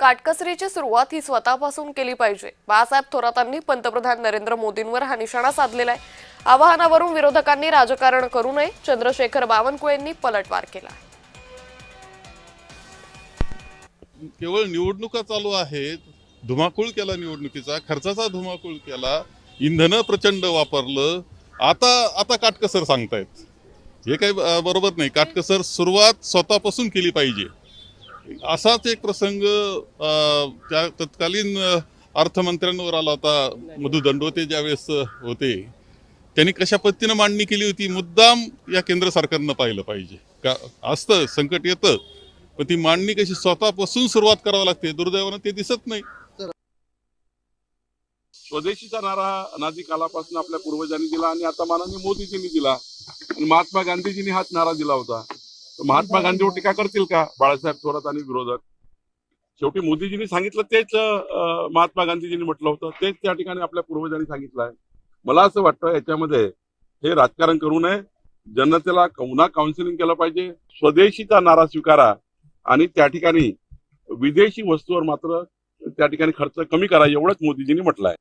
काटकसरीची सुरुवात ही स्वतःपासून केली पाहिजे। बाळासाहेब थोरातांनी पंतप्रधान नरेंद्र मोदींवर हा निशाणा साधलेला आहे। आवाहनावरून विरोधकांनी राजकारण करू नये, चंद्रशेखर बावनकुळेंनी पलटवार केला। केवळ निवडणुका चालू आहेत, धुमाकूळ केला, निवडणुकीचा खर्चाचा धुमाकूळ केला, इंधन प्रचंड वापरलं, आता काटकसर सांगतायत। हे काही बरोबर नाही। काटकसर सुरुवात स्वतःपासून केली पाहिजे। असाच एक प्रसंग त्या तत्कालीन अर्थमंत्र्यांवर आला होता। मधु दंडवते ज्यावेळेस होते, त्यांनी कशा पद्धतीने मांडणी केली होती, मुद्दाम या केंद्र सरकारनं पाहिलं पाहिजे। का असतं संकट येतं, पण ती मांडणी कशी स्वतःपासून सुरुवात करावी लागते, दुर्दैवानं ते दिसत नाही। स्वदेशीचा नारा अनादी कालापासून आपल्या पूर्वजांनी दिला आणि आता माननीय मोदीजींनी दिला आणि महात्मा गांधीजींनी हाच नारा दिला होता। तर महात्मा गांधीवर टीका करतील का बाळासाहेब थोरात आणि विरोधक? शेवटी मोदीजींनी सांगितलं तेच महात्मा गांधीजींनी म्हटलं होतं, तेच त्या ठिकाणी आपल्या पूर्वजांनी सांगितलं आहे। मला असं वाटतं याच्यामध्ये हे राजकारण करू नये, जनतेला पुन्हा काउन्सिलिंग केलं पाहिजे। स्वदेशीचा नारा स्वीकारा आणि त्या ठिकाणी विदेशी वस्तूवर मात्र त्या ठिकाणी खर्च कमी करा, एवढंच मोदीजींनी म्हटलं आहे।